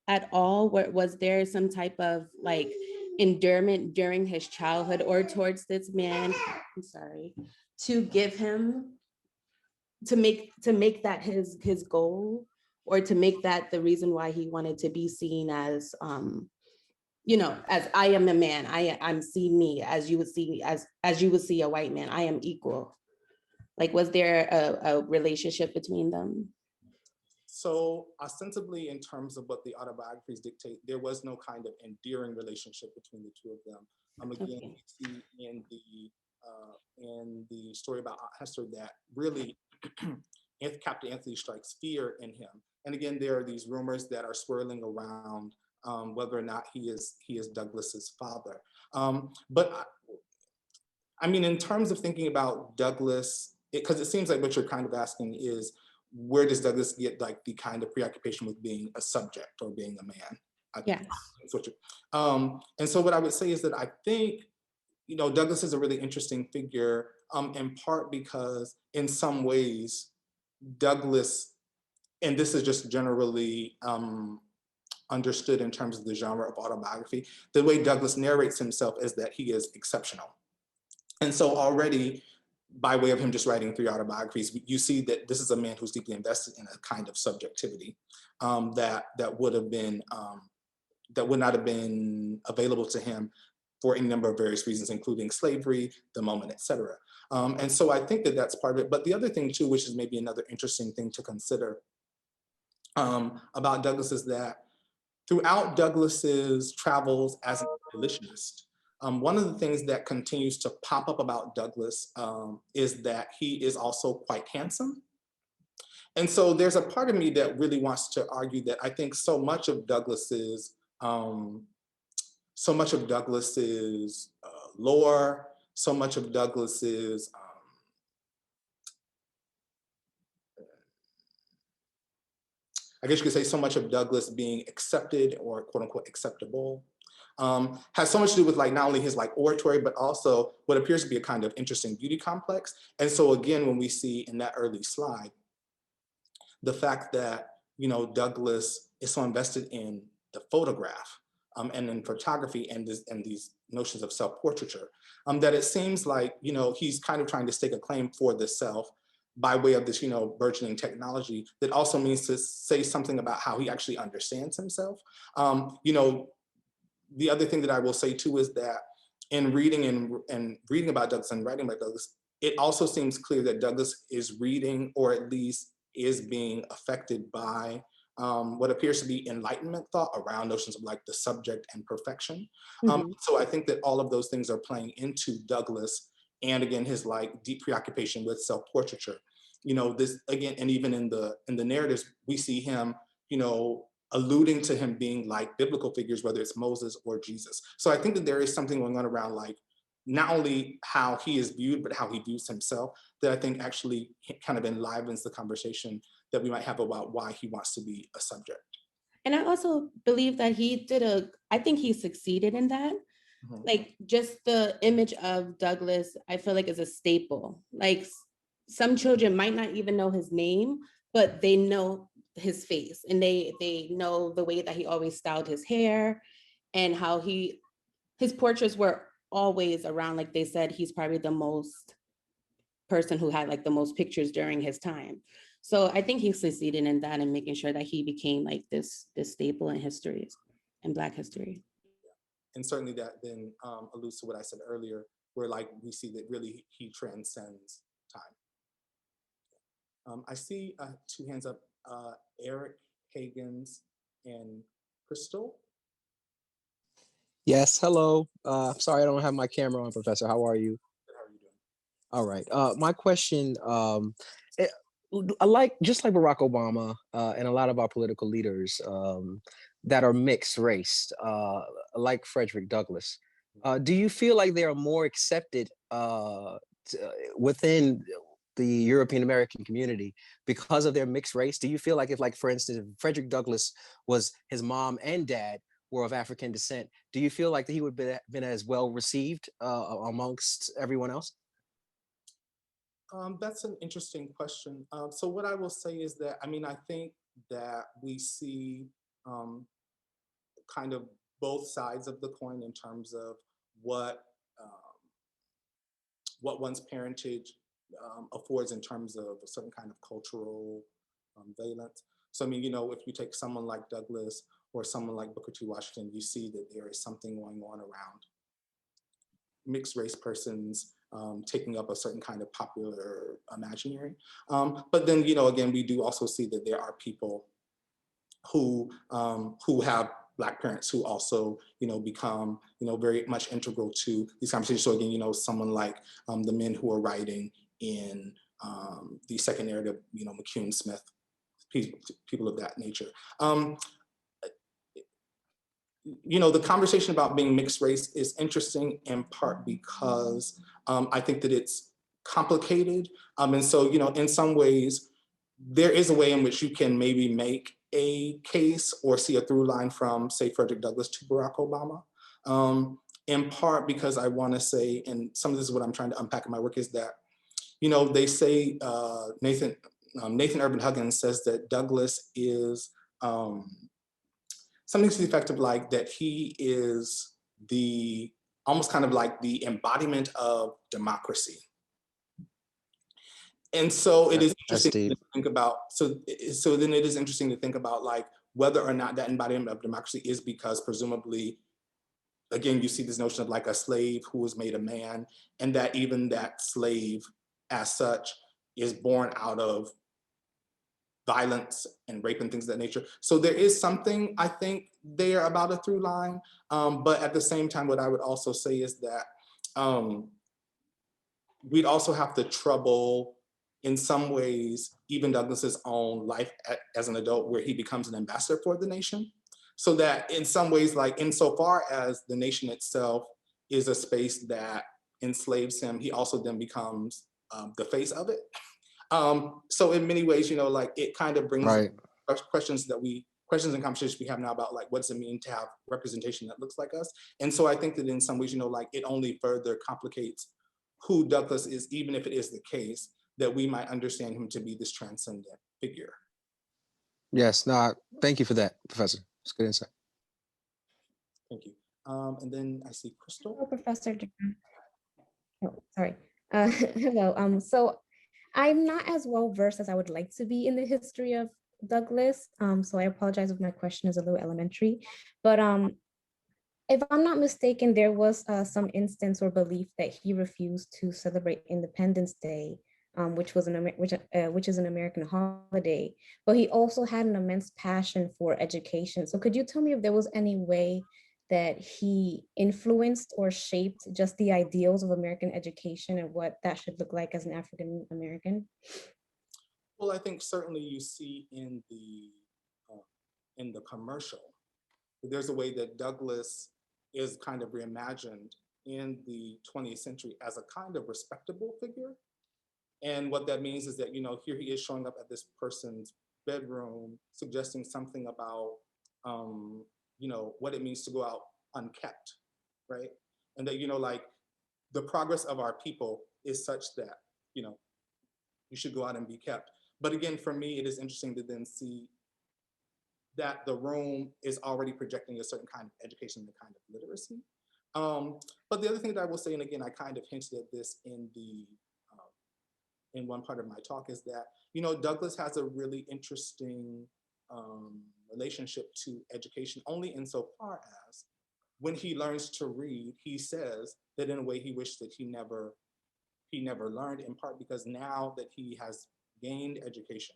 at all? Was there some type of like endearment during his childhood or towards this man, I'm sorry, to give him, to make that his goal, or to make that the reason why he wanted to be seen as, as I am a man, I'm see me as you would see, as you would see a white man, I am equal. Like, was there a relationship between them? So ostensibly, in terms of what the autobiographies dictate, there was no kind of endearing relationship between the two of them. Again, we see in the story about Aunt Hester that really Captain Anthony strikes fear in him. And again, there are these rumors that are swirling around whether or not he is Douglas's father. But I mean, in terms of thinking about Douglas, because it seems like what you're kind of asking is, where does Douglas get like the kind of preoccupation with being a subject or being a man? Yes. And so what I would say is that I think, Douglas is a really interesting figure, in part because in some ways, Douglas, and this is just generally understood in terms of the genre of autobiography, the way Douglas narrates himself is that he is exceptional. And so already, by way of him just writing 3 autobiographies, you see that this is a man who's deeply invested in a kind of subjectivity that would not have been available to him for any number of various reasons, including slavery, the moment, et cetera. And so I think that that's part of it. But the other thing too, which is maybe another interesting thing to consider about Douglas, is that throughout Douglas's travels as an abolitionist, one of the things that continues to pop up about Douglas is that he is also quite handsome. And so there's a part of me that really wants to argue that I think so much of Douglas's lore, so much of Douglas's I guess you could say so much of Douglas being accepted or quote unquote acceptable has so much to do with like not only his like oratory, but also what appears to be a kind of interesting beauty complex. And so again, when we see in that early slide, the fact that, Douglas is so invested in the photograph and in photography and these notions of self-portraiture, that it seems like, he's kind of trying to stake a claim for the self by way of this, burgeoning technology that also means to say something about how he actually understands himself. The other thing that I will say too is that in reading and reading about Douglas and writing about Douglas, it also seems clear that Douglas is reading, or at least is being affected by what appears to be Enlightenment thought around notions of like the subject and perfection. So I think that all of those things are playing into Douglas, and again, his like deep preoccupation with self-portraiture. This again, and even in the narratives, we see him, alluding to him being like biblical figures, whether it's Moses or Jesus. So I think that there is something going on around like not only how he is viewed, but how he views himself, that I think actually kind of enlivens the conversation that we might have about why he wants to be a subject. And I also believe that I think he succeeded in that. Like just the image of Douglas, I feel like is a staple. Like some children might not even know his name, but they know his face, and they know the way that he always styled his hair, and how his portraits were always around. Like they said, he's probably the most person who had like the most pictures during his time. So I think he succeeded in that and making sure that he became like this staple in history and Black history. And certainly that then alludes to what I said earlier, where like we see that really he transcends time. I see two hands up, Eric, Hagens, and Crystal. Yes, hello. Sorry, I don't have my camera on, Professor. How are you? Good, how are you doing? All right. My question, just like Barack Obama and a lot of our political leaders that are mixed race, like Frederick Douglass, do you feel like they are more accepted within the European American community because of their mixed race? Do you feel like if, like, for instance, if Frederick Douglass was, his mom and dad were of African descent, do you feel like that he would have been as well received amongst everyone else? That's an interesting question. So what I will say is that, I think that we see kind of both sides of the coin in terms of what one's parentage affords in terms of a certain kind of cultural valence. So if you take someone like Douglas or someone like Booker T. Washington, you see that there is something going on around mixed race persons taking up a certain kind of popular imaginary. But then, again, we do also see that there are people who have Black parents who also, become, very much integral to these conversations. So again, someone like the men who are writing in the second narrative, Mckeon, Smith, people of that nature. The conversation about being mixed race is interesting in part because I think that it's complicated. And so, in some ways, there is a way in which you can maybe make a case or see a through line from, say, Frederick Douglass to Barack Obama. In part because I want to say, and some of this is what I'm trying to unpack in my work, is that, they say, Nathan Urban Huggins says that Douglass is something to the effect of like that he is almost kind of like the embodiment of democracy. And so it is interesting to think about, so then it is interesting to think about like whether or not that embodiment of democracy is because presumably, again, you see this notion of like a slave who was made a man, and that even that slave as such is born out of violence and rape and things of that nature. So there is something, I think, there about a through line. But at the same time, what I would also say is that we'd also have to trouble, in some ways, even Douglass's own life as an adult, where he becomes an ambassador for the nation. So that in some ways, like insofar as the nation itself is a space that enslaves him, he also then becomes the face of it. So in many ways, like it kind of brings questions and conversations we have now about like, what does it mean to have representation that looks like us? And so I think that in some ways, like it only further complicates who Douglass is, even if it is the case that we might understand him to be this transcendent figure. Yes, no, thank you for that, Professor. It's good insight. Thank you. And then I see Crystal. Hello, Professor Durham. Oh, sorry. Hello. So I'm not as well versed as I would like to be in the history of Douglas. So I apologize if my question is a little elementary. But if I'm not mistaken, there was some instance or belief that he refused to celebrate Independence Day, which is an American holiday. But he also had an immense passion for education. So could you tell me if there was any way that he influenced or shaped just the ideals of American education and what that should look like as an African American? Well, I think certainly you see in the commercial, there's a way that Douglas is kind of reimagined in the 20th century as a kind of respectable figure. And what that means is that, you know, here he is showing up at this person's bedroom, suggesting something about, you know, what it means to go out unkept, right? And that, you know, like the progress of our people is such that, you know, you should go out and be kept. But again, for me, it is interesting to then see that the room is already projecting a certain kind of education and kind of literacy. But the other thing that I will say, and again, I kind of hinted at this in one part of my talk, is that, you know, Douglas has a really interesting relationship to education, only insofar as when he learns to read, he says that in a way he wished that he never learned, in part because now that he has gained education,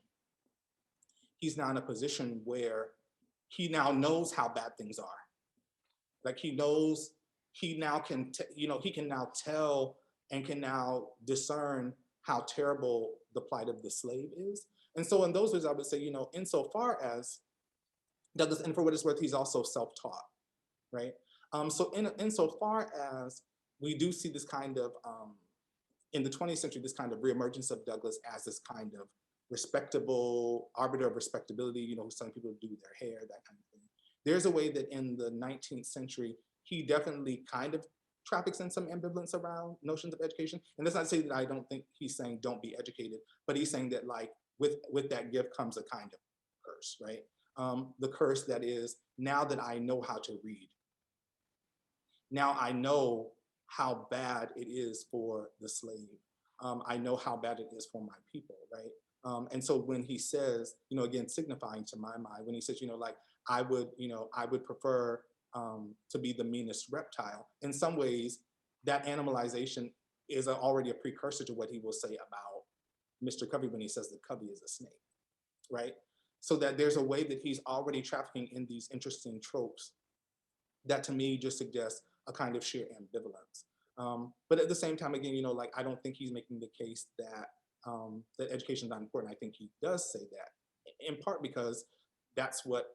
he's now in a position where he now knows how bad things are. Like he knows, he now can, you know, he can now tell and can now discern how terrible the plight of the slave is. And so in those ways, I would say, you know, insofar as Douglas, and for what it's worth, he's also self-taught, right? So insofar as we do see this kind of, in the 20th century, this kind of reemergence of Douglas as this kind of respectable arbiter of respectability, you know, some people do their hair, that kind of thing. There's a way that in the 19th century, he definitely kind of traffics in some ambivalence around notions of education. And that's not to say that I don't think he's saying don't be educated, but he's saying that like with that gift comes a kind of curse, right? The curse that is, now that I know how to read, now I know how bad it is for the slave. I know how bad it is for my people, right? And so when he says, you know, again, signifying to my mind, when he says, you know, like, I would prefer to be the meanest reptile, in some ways, that animalization is already a precursor to what he will say about Mr. Covey when he says that Covey is a snake, right? So that there's a way that he's already trafficking in these interesting tropes that to me just suggests a kind of sheer ambivalence. But at the same time, again, you know, like, I don't think he's making the case that that education is not important. I think he does say that, in part because that's what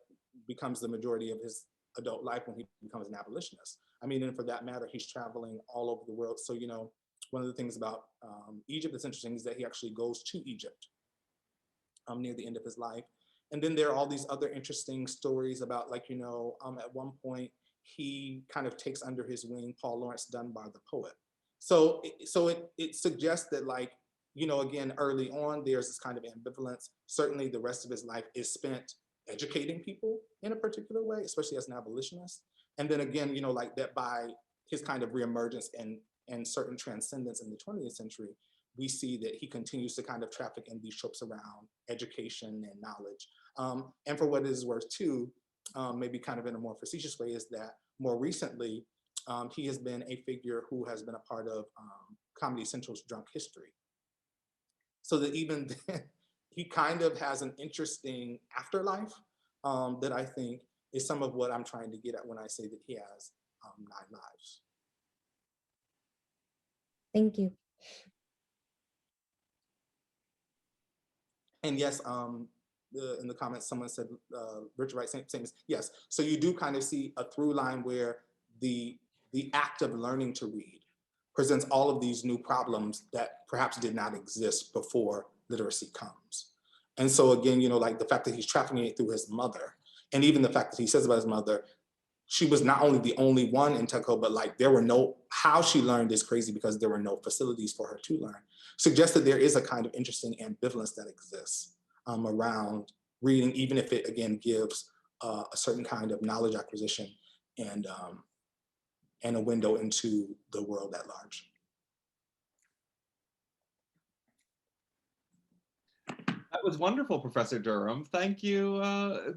becomes the majority of his adult life when he becomes an abolitionist. I mean, and for that matter, he's traveling all over the world. So, you know, one of the things about Egypt that's interesting is that he actually goes to Egypt near the end of his life. And then there are all these other interesting stories about, like, you know, at one point, he kind of takes under his wing Paul Laurence Dunbar, the poet. So it suggests that, like, you know, again, early on, there's this kind of ambivalence. Certainly the rest of his life is spent educating people in a particular way, especially as an abolitionist. And then again, you know, like that by his kind of reemergence and certain transcendence in the 20th century, we see that he continues to kind of traffic in these tropes around education and knowledge. And for what it is worth too, maybe kind of in a more facetious way, is that more recently, he has been a figure who has been a part of Comedy Central's Drunk History. So that even then, he kind of has an interesting afterlife that I think is some of what I'm trying to get at when I say that he has 9 lives. Thank you. And yes, in the comments, someone said, Richard Wright, same as, yes. So you do kind of see a through line where the act of learning to read presents all of these new problems that perhaps did not exist before literacy comes. And so again, you know, like the fact that he's trafficking it through his mother, and even the fact that he says about his mother, she was not only the only one in Teco, but like there were no, how she learned is crazy because there were no facilities for her to learn, suggests that there is a kind of interesting ambivalence that exists around reading, even if it, again, gives a certain kind of knowledge acquisition and a window into the world at large. That was wonderful, Professor Durham. Thank you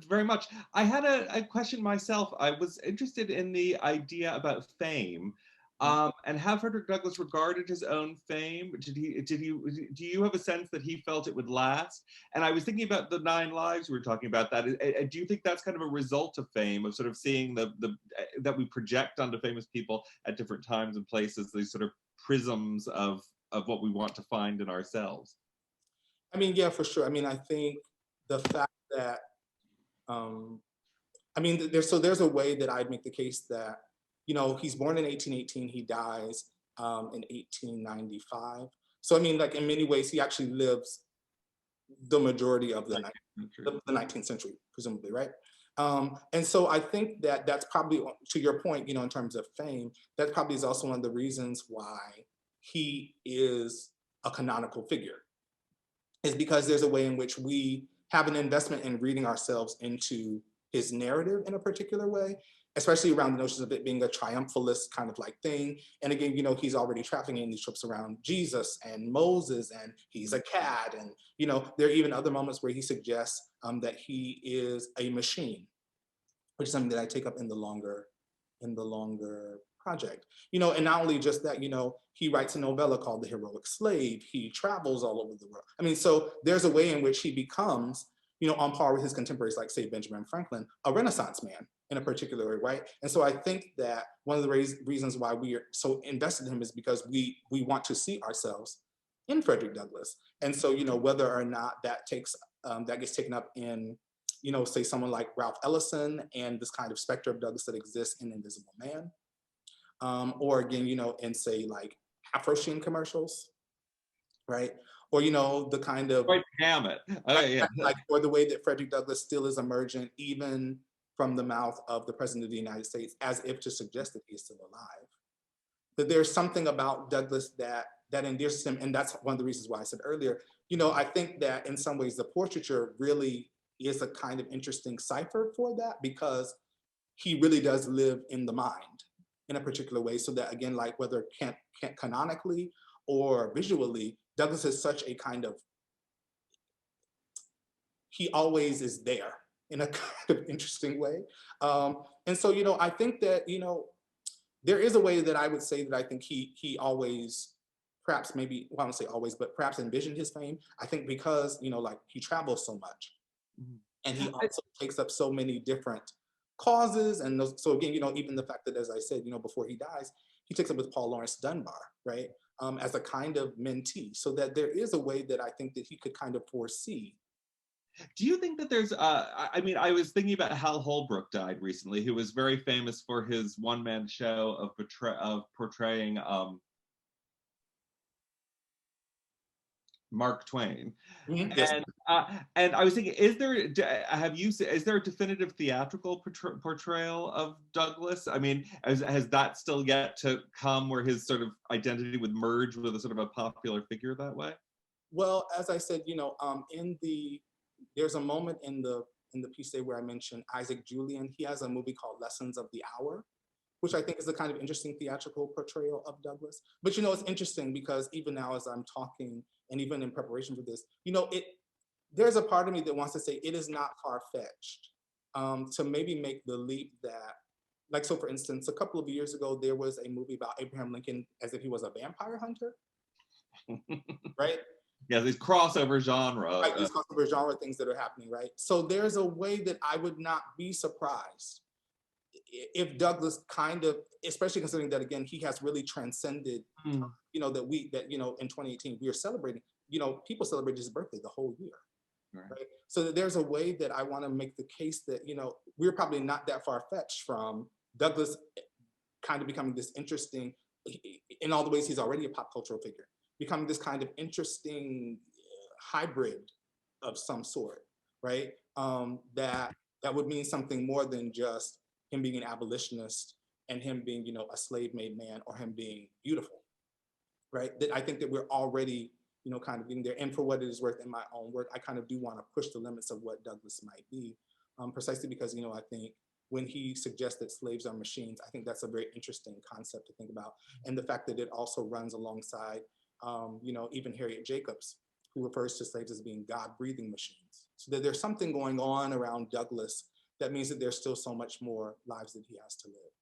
very much. I had a question myself. I was interested in the idea about fame. And how Frederick Douglass regarded his own fame. Do you have a sense that he felt it would last? And I was thinking about the 9 lives we were talking about that. Do you think that's kind of a result of fame, of sort of seeing that we project onto famous people at different times and places, these sort of prisms of what we want to find in ourselves? I mean, yeah, for sure. I mean, I think the fact that, I mean, there's a way that I'd make the case that, you know, he's born in 1818, he dies in 1895. So I mean, like in many ways, he actually lives the majority of the 19th century, presumably, right? And so I think that that's probably, to your point, you know, in terms of fame, that probably is also one of the reasons why he is a canonical figure, is because there's a way in which we have an investment in reading ourselves into his narrative in a particular way, especially around the notions of it being a triumphalist kind of like thing. And again, you know, he's already trafficking in these tropes around Jesus and Moses, and he's a cat. And, you know, there are even other moments where he suggests that he is a machine, which is something that I take up in the longer project. You know, and not only just that, you know, he writes a novella called The Heroic Slave. He travels all over the world. I mean, so there's a way in which he becomes, you know, on par with his contemporaries, like say Benjamin Franklin, a Renaissance man in a particular way, right? And so I think that one of the reasons why we are so invested in him is because we want to see ourselves in Frederick Douglass. And so, you know, whether or not that gets taken up in, you know, say someone like Ralph Ellison and this kind of specter of Douglass that exists in Invisible Man, or again, you know, in say like Afro Sheen commercials, right? Or, you know, the kind of Right, gamut. Yeah. like, or the way that Frederick Douglass still is emergent, even from the mouth of the President of the United States, as if to suggest that he's still alive. That there's something about Douglass that endears him, and that's one of the reasons why I said earlier, you know, I think that in some ways the portraiture really is a kind of interesting cipher for that, because he really does live in the mind in a particular way, so that again, like whether canonically or visually, Douglass is such a kind of, he always is there in a kind of interesting way. And so, you know, I think that, you know, there is a way that I would say that I think he always, perhaps maybe, well, I don't say always, but perhaps envisioned his fame. I think because, you know, like he travels so much, and he also takes up so many different causes. And so again, you know, even the fact that, as I said, you know, before he dies, he takes up with Paul Laurence Dunbar, right? As a kind of mentee, so that there is a way that I think that he could kind of foresee. Do you think that there's, I mean, I was thinking about Hal Holbrook died recently, who was very famous for his one-man show of portraying Mark Twain. Yes. And I was thinking, is there a definitive theatrical portrayal of Douglass? I mean, has that still yet to come, where his sort of identity would merge with a sort of a popular figure that way? Well, as I said, you know, there's a moment in the piece there where I mentioned Isaac Julian. He has a movie called Lessons of the Hour, which I think is a kind of interesting theatrical portrayal of Douglass. But, you know, it's interesting because even now as I'm talking, and even in preparation for this, you know, there's a part of me that wants to say it is not far-fetched to maybe make the leap that, like, so for instance, a couple of years ago, there was a movie about Abraham Lincoln as if he was a vampire hunter, right? Yeah, these crossover genre. Right, these crossover genre things that are happening, right? So there's a way that I would not be surprised if Douglass kind of, especially considering that, again, he has really transcended, you know, that you know, in 2018, we are celebrating, you know, people celebrate his birthday the whole year, right? So that there's a way that I want to make the case that, you know, we're probably not that far-fetched from Douglass kind of becoming this interesting, in all the ways he's already a pop cultural figure, becoming this kind of interesting hybrid of some sort, right? That would mean something more than just him being an abolitionist and him being, you know, a slave-made man, or him being beautiful, right? That I think that we're already, you know, kind of getting there. And for what it is worth, in my own work, I kind of do want to push the limits of what Douglass might be, precisely because, you know, I think when he suggests that slaves are machines. I think that's a very interesting concept to think about. And the fact that it also runs alongside, even Harriet Jacobs, who refers to slaves as being God-breathing machines. So that there's something going on around Douglass that means that there's still so much more lives that he has to live.